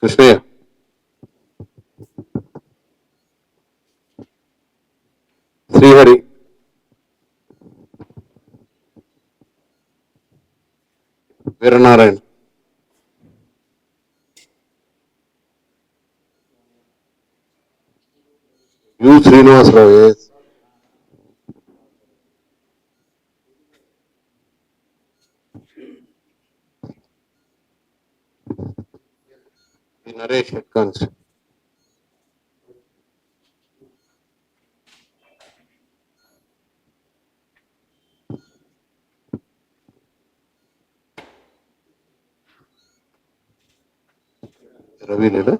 Krishnaiah, Srihari, Veeranarayana, U Srinivasarao, S, Naresh, head constable, Ravi లేదా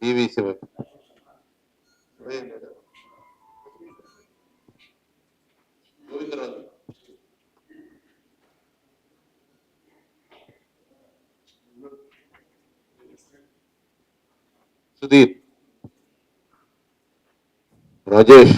DV Shiva, Govindaraju, Sudheer, Rajesh,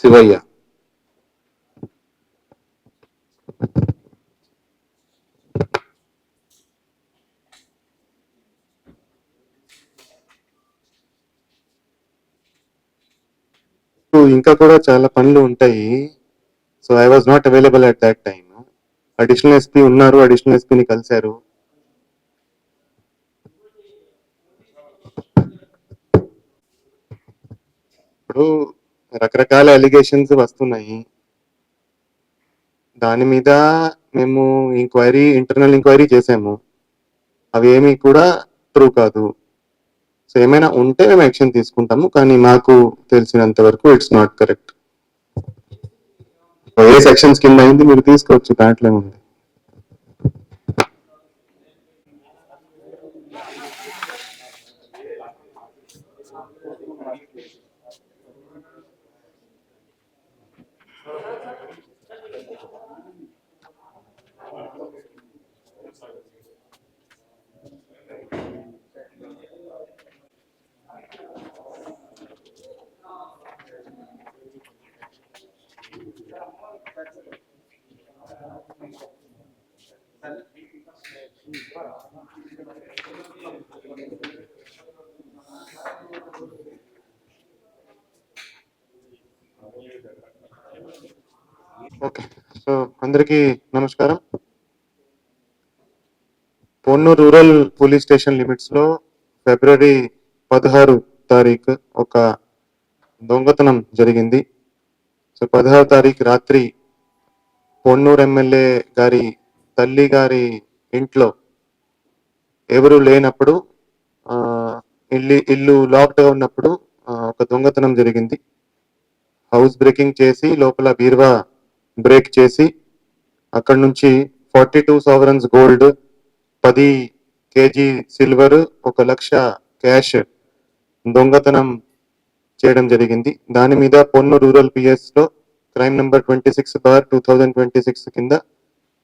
Shivayya, ఇంకా కూడా చాలా పనులు ఉంటాయి. So I was not available at that time. Additional SP ఉన్నారు, అడిషనల్ ఎస్పీని కలిశారు. ఇప్పుడు రకరకాల అలిగేషన్స్ వస్తున్నాయి. దాని మీద మేము ఇంటర్నల్ ఎంక్వైరీ చేసాము. అవి ఏమీ కూడా ట్రూ కాదు. సో ఏమైనా ఉంటే మేము యాక్షన్ తీసుకుంటాము, కానీ మాకు తెలిసినంత వరకు ఇట్స్ నాట్ కరెక్ట్. ఏ సెక్షన్స్ కింద అయింది మీరు తీసుకోవచ్చు, దాంట్లో ఉంది. సో అందరికీ నమస్కారం. Ponnuru rural police station limits లో ఫిబ్రవరి 16 తారీఖు ఒక దొంగతనం జరిగింది. సో 16 తారీఖు రాత్రి పొన్నూరు ఎమ్మెల్యే గారి తల్లి గారి ఇంట్లో ఎవరు లేనప్పుడు ఇల్లు లాక్డ్ గా ఉన్నప్పుడు ఒక దొంగతనం జరిగింది. హౌస్ బ్రేకింగ్ చేసి లోపల బీరువా బ్రేక్ చేసి అక్కడ నుంచి 42 sovereigns గోల్డ్, 10 kg సిల్వర్, 1 లక్ష క్యాష్ దొంగతనం చేయడం జరిగింది. దాని మీద పొన్నూరు రూరల్ పిఎస్ లో క్రైమ్ నెంబర్ 26/2026 కింద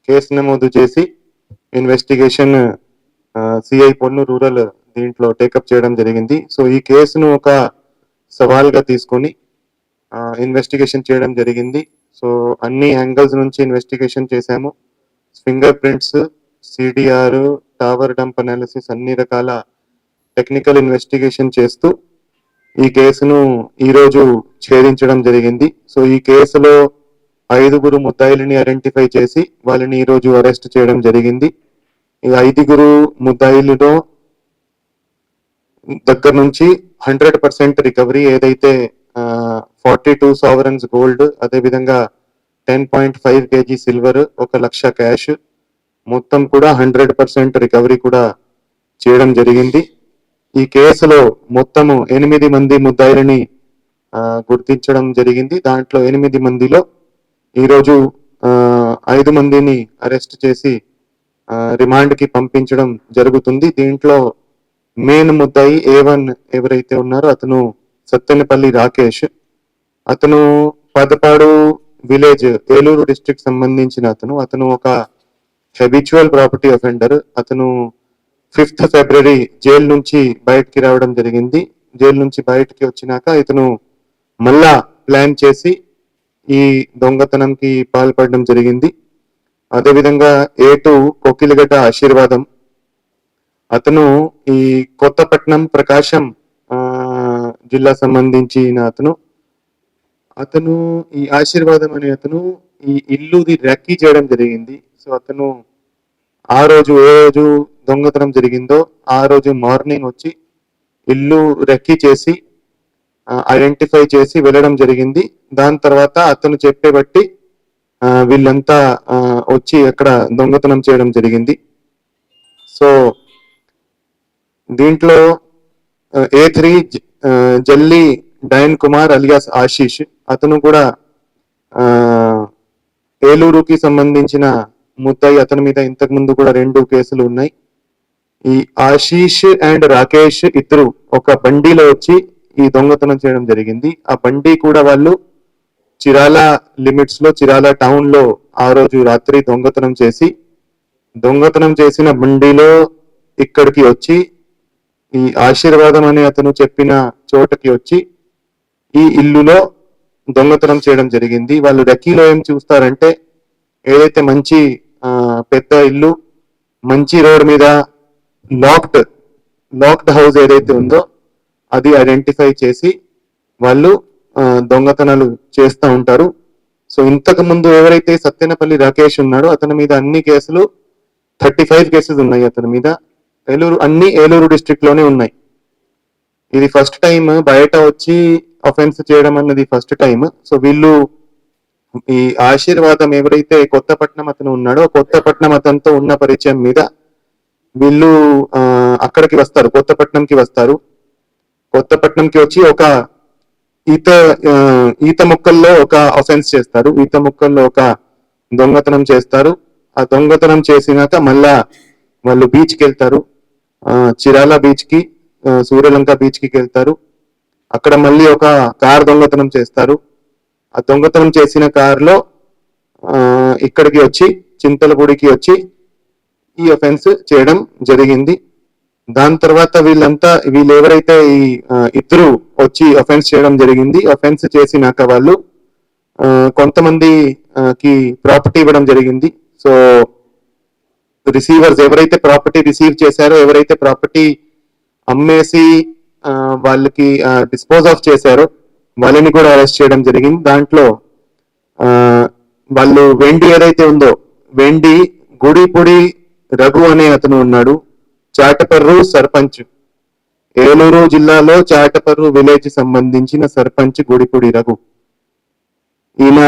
కేసు నమోదు చేసి ఇన్వెస్టిగేషన్ సిఐ పొన్నూరు రూరల్ దీంట్లో టేకప్ చేయడం జరిగింది. సో ఈ కేసును ఒక సవాల్గా తీసుకొని ఇన్వెస్టిగేషన్ చేయడం జరిగింది. సో అన్ని యాంగిల్స్ నుంచి ఇన్వెస్టిగేషన్ చేశాము. Finger prints, CDR, tower dump analysis, అన్ని రకాల టెక్నికల్ ఇన్వెస్టిగేషన్ చేస్తూ ఈ కేసును ఈరోజు ఛేదించడం జరిగింది. సో ఈ కేసులో 5 ముద్దాయిలని ఐడెంటిఫై చేసి వాళ్ళని ఈరోజు అరెస్ట్ చేయడం జరిగింది. ఈ 5 ముద్దాయిలలో దగ్గర నుంచి 100% రికవరీ, ఏదైతే 42 sovereigns గోల్డ్, అదేవిధంగా 10.5 kg సిల్వర్, 1 లక్ష క్యాష్ మొత్తం కూడా 100% రికవరీ కూడా చేయడం జరిగింది. ఈ కేసులో మొత్తము 8 మంది ముద్దాయిలని గుర్తించడం జరిగింది. దాంట్లో 8 మందిలో ఈరోజు 5 మందిని అరెస్ట్ చేసి రిమాండ్కి పంపించడం జరుగుతుంది. దీంట్లో మెయిన్ ముద్దాయి A1 ఎవరైతే ఉన్నారో అతను సత్తెనపల్లి రాకేష్. అతను పదపాడు విలేజ్, ఏలూరు డిస్ట్రిక్ట్ సంబంధించిన అతను ఒక హ్యాబిచువల్ ప్రాపర్టీ అఫెండర్. అతను 5th ఫిబ్రవరి జైలు నుంచి బయటకి రావడం జరిగింది. జైలు నుంచి బయటకి వచ్చినాక ఇతను మళ్ళా ప్లాన్ చేసి ఈ దొంగతనంకి పాల్పడడం జరిగింది. అదేవిధంగా A2 కొక్కిలిగడ్డ ఆశీర్వాదం. అతను ఈ కొత్తపట్నం ప్రకాశం జిల్లా సంబంధించిన అతను ఈ ఆశీర్వాదం అనే అతను ఈ ఇల్లుది రెక్కీ చేయడం జరిగింది. సో అతను ఏ రోజు దొంగతనం జరిగిందో ఆ రోజు మార్నింగ్ వచ్చి ఇల్లు రెక్కీ చేసి ఐడెంటిఫై చేసి వెళ్ళడం జరిగింది. దాని తర్వాత అతను చెప్పే బట్టి వీళ్ళంతా వచ్చి అక్కడ దొంగతనం చేయడం జరిగింది. సో దీంట్లో A3 జల్లి డయన్ కుమార్ అలియాస్ ఆశీష్, అతను కూడా ఏలూరుకి సంబంధించిన ముద్దాయి. అతని మీద ఇంతకు ముందు కూడా 2 కేసులు ఉన్నాయి. ఈ ఆశీష్ అండ్ రాకేష్ ఇద్దరు ఒక బండిలో వచ్చి ఈ దొంగతనం చేయడం జరిగింది. ఆ బండి కూడా వాళ్ళు చిరాల లిమిట్స్ లో, చిరాల టౌన్ లో ఆ రోజు రాత్రి దొంగతనం చేసిన బండిలో ఇక్కడికి వచ్చి ఈ ఆశీర్వాదం అనే అతను చెప్పిన చోటకి వచ్చి ఈ ఇల్లులో దొంగతనం చేయడం జరిగింది. వాళ్ళు రెక్కీలో ఏం చూస్తారంటే ఏదైతే మంచి పెద్ద ఇల్లు, మంచి రోడ్ మీద లాక్డ్ హౌస్ ఏదైతే ఉందో అది ఐడెంటిఫై చేసి వాళ్ళు దొంగతనాలు చేస్తూ ఉంటారు. సో ఇంతకు ముందు ఎవరైతే సత్తెనపల్లి రాకేష్ ఉన్నాడో అతని మీద అన్ని కేసులు 35 కేసెస్ ఉన్నాయి. అతని మీద ఏలూరు డిస్ట్రిక్ట్ లోనే ఉన్నాయి. ఇది ఫస్ట్ టైం బయట వచ్చి అఫెన్స్ చేయడం అన్నది ఫస్ట్ టైం. సో వీళ్ళు ఈ ఆశీర్వాదం ఎవరైతే కొత్తపట్నం అతను ఉన్నాడో కొత్తపట్నం అతనితో ఉన్న పరిచయం మీద వీళ్ళు అక్కడికి వస్తారు, కొత్తపట్నంకి వస్తారు. కొత్తపట్నంకి వచ్చి ఒక ఈత మొక్కల్లో ఒక అఫెన్స్ చేస్తారు, ఈత మొక్కల్లో ఒక దొంగతనం చేస్తారు. ఆ దొంగతనం చేసినాక మళ్ళా వాళ్ళు బీచ్కి వెళ్తారు, చిరాల బీచ్ కి, సూర్యలంక బీచ్ కి వెళ్తారు. అక్కడ మళ్ళీ ఒక కార్ దొంగతనం చేస్తారు. ఆ దొంగతనం చేసిన కారులో ఇక్కడికి వచ్చి చింతలపూడికి వచ్చి ఈ అఫెన్స్ చేయడం జరిగింది. దాని తర్వాత వీళ్ళు ఎవరైతే ఈ ఇద్దరు వచ్చి అఫెన్స్ చేయడం జరిగింది, అఫెన్స్ చేసినాక వాళ్ళు కొంతమందికి ప్రాపర్టీ ఇవ్వడం జరిగింది. సో రిసీవర్స్ ఎవరైతే ప్రాపర్టీ రిసీవ్ చేశారో, ఎవరైతే ప్రాపర్టీ అమ్మేసి వాళ్ళకి డిస్పోజ్ ఆఫ్ చేశారో వాళ్ళని కూడా అరెస్ట్ చేయడం జరిగింది. దాంట్లో వాళ్ళు వెండి ఏదైతే ఉందో వెండి గుడిపొడి రఘు అనే అతను ఉన్నాడు, చాటపర్రు సర్పంచ్, ఏలూరు జిల్లాలో చాటపర్రు విలేజ్ సంబంధించిన సర్పంచ్ గుడిపొడి రఘు. ఈయన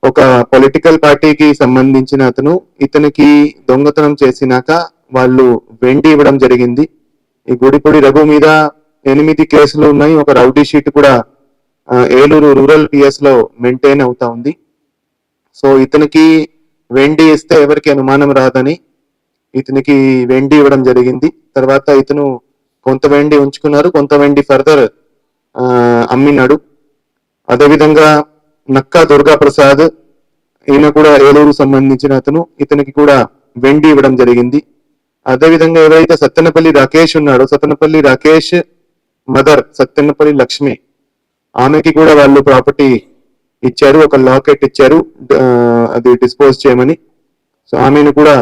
ఒక పొలిటికల్ పార్టీకి సంబంధించిన అతను. ఇతనికి దొంగతనం చేసినాక వాళ్ళు వెండి ఇవ్వడం జరిగింది. ఈ గుడిపొడి రఘు మీద 8 కేసులు ఉన్నాయి. ఒక రౌడీ షీట్ కూడా ఏలూరు రూరల్ పిఎస్ లో మెయింటైన్ అవుతా ఉంది. సో ఇతనికి వెండి ఇస్తే ఎవరికి అనుమానం రాదని ఇతనికి వెండి ఇవ్వడం జరిగింది. తర్వాత ఇతను కొంత వెండి ఉంచుకున్నారు, కొంత వెండి ఫర్దర్ అమ్మినాడు. అదేవిధంగా నక్కా దుర్గా ప్రసాద్, ఈయన కూడా ఏలూరు సంబంధించిన అతను, ఇతనికి కూడా వెండి ఇవ్వడం జరిగింది. అదేవిధంగా ఎవరైతే సత్తెనపల్లి రాకేష్ ఉన్నాడో, సత్తెనపల్లి రాకేష్ మదర్ సత్తెనపల్లి లక్ష్మి, ఆమెకి కూడా వాళ్ళు ప్రాపర్టీ ఇచ్చారు, ఒక లాకెట్ ఇచ్చారు అది డిస్పోజ్ చేయమని. సో ఆమెను కూడా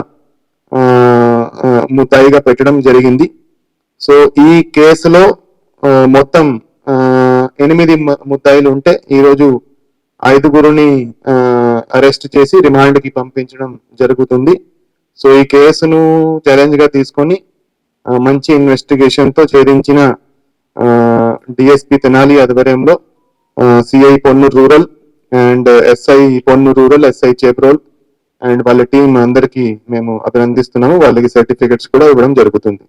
ముద్దాయిగా పెట్టడం జరిగింది. సో ఈ కేసులో మొత్తం 8 ముద్దాయిలు ఉంటే ఈరోజు 5గురిని అరెస్ట్ చేసి రిమాండ్కి పంపించడం జరుగుతుంది. సో ఈ కేసును ఛాలెంజ్ గా తీసుకొని మంచి ఇన్వెస్టిగేషన్ తో ఛేదించిన డిఎస్పి తెనాలి ఆధ్వర్యంలో CI Ponnuru rural and SI Ponnuru rural, SI Chebrole and వాళ్ళ టీం అందరికీ మేము అభినందిస్తున్నాము. వాళ్ళకి సర్టిఫికెట్స్ కూడా ఇవ్వడం జరుగుతుంది.